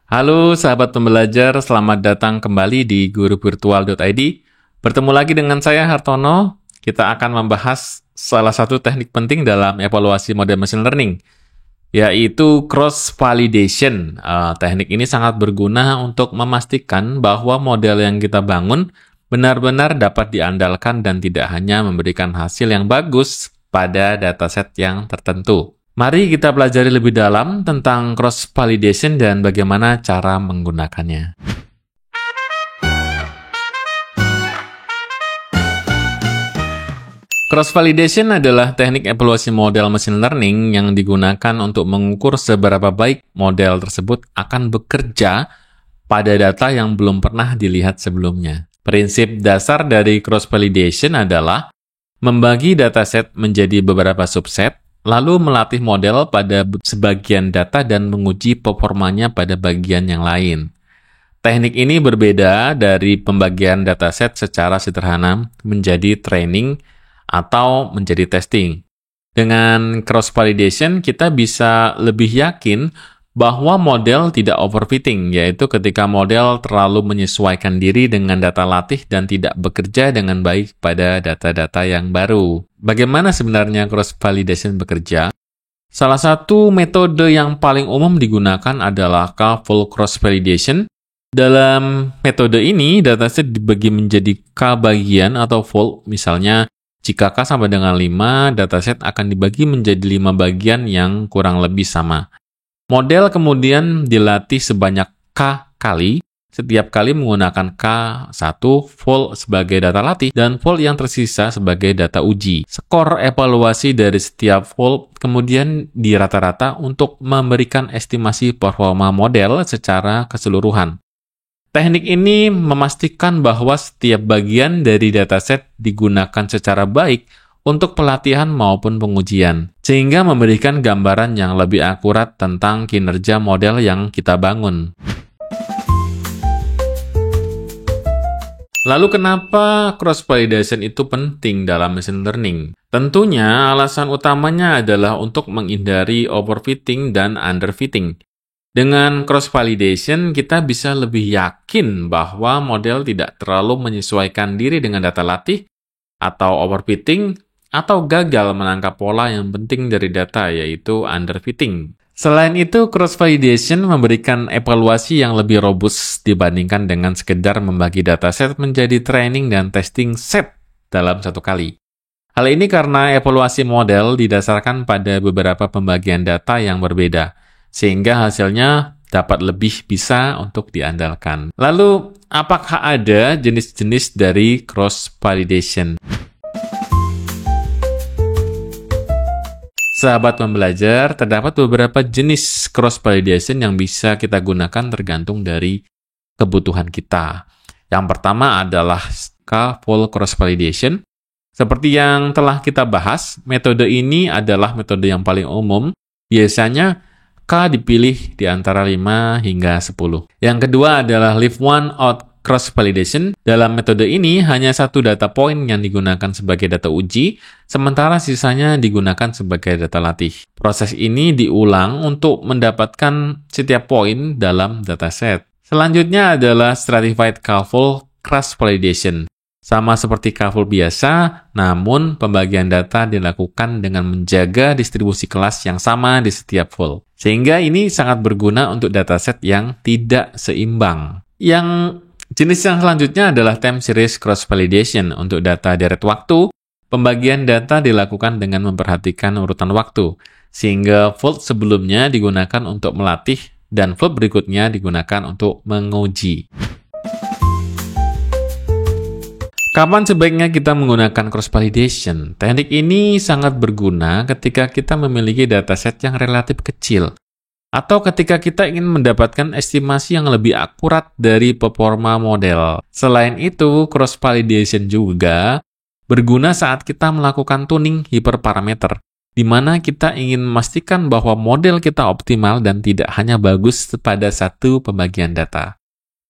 Halo sahabat pembelajar, selamat datang kembali di guruvirtual.id. Bertemu lagi dengan saya Hartono. Kita akan membahas salah satu teknik penting dalam evaluasi model machine learning, yaitu cross-validation. Teknik ini sangat berguna untuk memastikan bahwa model yang kita bangun benar-benar dapat diandalkan dan tidak hanya memberikan hasil yang bagus pada dataset yang tertentu. Mari kita pelajari lebih dalam tentang cross-validation dan bagaimana cara menggunakannya. Cross-validation adalah teknik evaluasi model machine learning yang digunakan untuk mengukur seberapa baik model tersebut akan bekerja pada data yang belum pernah dilihat sebelumnya. Prinsip dasar dari cross-validation adalah membagi dataset menjadi beberapa subset, lalu melatih model pada sebagian data dan menguji performanya pada bagian yang lain. Teknik ini berbeda dari pembagian dataset secara sederhana menjadi training atau menjadi testing. Dengan cross-validation, kita bisa lebih yakin bahwa model tidak overfitting, yaitu ketika model terlalu menyesuaikan diri dengan data latih dan tidak bekerja dengan baik pada data-data yang baru. Bagaimana sebenarnya cross-validation bekerja? Salah satu metode yang paling umum digunakan adalah K-fold cross-validation. Dalam metode ini, dataset dibagi menjadi K bagian atau fold. Misalnya, jika K sama dengan 5, dataset akan dibagi menjadi 5 bagian yang kurang lebih sama. Model kemudian dilatih sebanyak K kali, setiap kali menggunakan K1 fold sebagai data latih dan fold yang tersisa sebagai data uji. Skor evaluasi dari setiap fold kemudian dirata-rata untuk memberikan estimasi performa model secara keseluruhan. Teknik ini memastikan bahwa setiap bagian dari dataset digunakan secara baik untuk pelatihan maupun pengujian, sehingga memberikan gambaran yang lebih akurat tentang kinerja model yang kita bangun. Lalu kenapa cross-validation itu penting dalam machine learning? Tentunya alasan utamanya adalah untuk menghindari overfitting dan underfitting. Dengan cross-validation, kita bisa lebih yakin bahwa model tidak terlalu menyesuaikan diri dengan data latih, atau overfitting, atau gagal menangkap pola yang penting dari data, yaitu underfitting. Selain itu, cross-validation memberikan evaluasi yang lebih robust dibandingkan dengan sekedar membagi dataset menjadi training dan testing set dalam satu kali. Hal ini karena evaluasi model didasarkan pada beberapa pembagian data yang berbeda, sehingga hasilnya dapat lebih bisa untuk diandalkan. Lalu, apakah ada jenis-jenis dari cross-validation? Sahabat pembelajar, terdapat beberapa jenis cross-validation yang bisa kita gunakan tergantung dari kebutuhan kita. Yang pertama adalah K-fold cross-validation. Seperti yang telah kita bahas, metode ini adalah metode yang paling umum. Biasanya, K dipilih di antara 5 hingga 10. Yang kedua adalah leave one out cross-validation. Dalam metode ini, hanya satu data point yang digunakan sebagai data uji, sementara sisanya digunakan sebagai data latih. Proses ini diulang untuk mendapatkan setiap poin dalam dataset. Selanjutnya adalah stratified K-fold cross-validation. Sama seperti K-fold biasa, namun pembagian data dilakukan dengan menjaga distribusi kelas yang sama di setiap fold. Sehingga ini sangat berguna untuk dataset yang tidak seimbang. Jenis yang selanjutnya adalah time series cross-validation. Untuk data deret waktu, pembagian data dilakukan dengan memperhatikan urutan waktu, sehingga fold sebelumnya digunakan untuk melatih dan fold berikutnya digunakan untuk menguji. Kapan sebaiknya kita menggunakan cross-validation? Teknik ini sangat berguna ketika kita memiliki dataset yang relatif kecil, atau ketika kita ingin mendapatkan estimasi yang lebih akurat dari performa model. Selain itu, cross-validation juga berguna saat kita melakukan tuning hiperparameter, di mana kita ingin memastikan bahwa model kita optimal dan tidak hanya bagus pada satu pembagian data.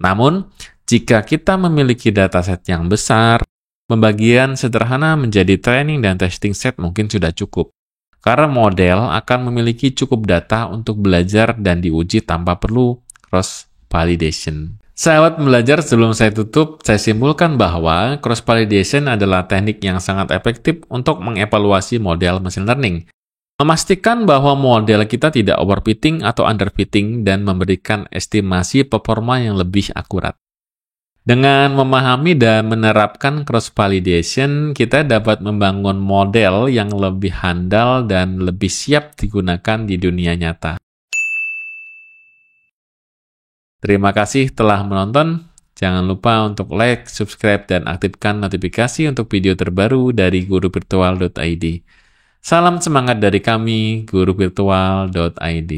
Namun, jika kita memiliki dataset yang besar, pembagian sederhana menjadi training dan testing set mungkin sudah cukup. karena model akan memiliki cukup data untuk belajar dan diuji tanpa perlu cross-validation. Sahabat belajar, sebelum saya tutup, saya simpulkan bahwa cross-validation adalah teknik yang sangat efektif untuk mengevaluasi model machine learning. Memastikan bahwa model kita tidak overfitting atau underfitting dan memberikan estimasi performa yang lebih akurat. Dengan memahami dan menerapkan cross-validation, kita dapat membangun model yang lebih handal dan lebih siap digunakan di dunia nyata. Terima kasih telah menonton. Jangan lupa untuk like, subscribe, dan aktifkan notifikasi untuk video terbaru dari guruvirtual.id. Salam semangat dari kami, guruvirtual.id.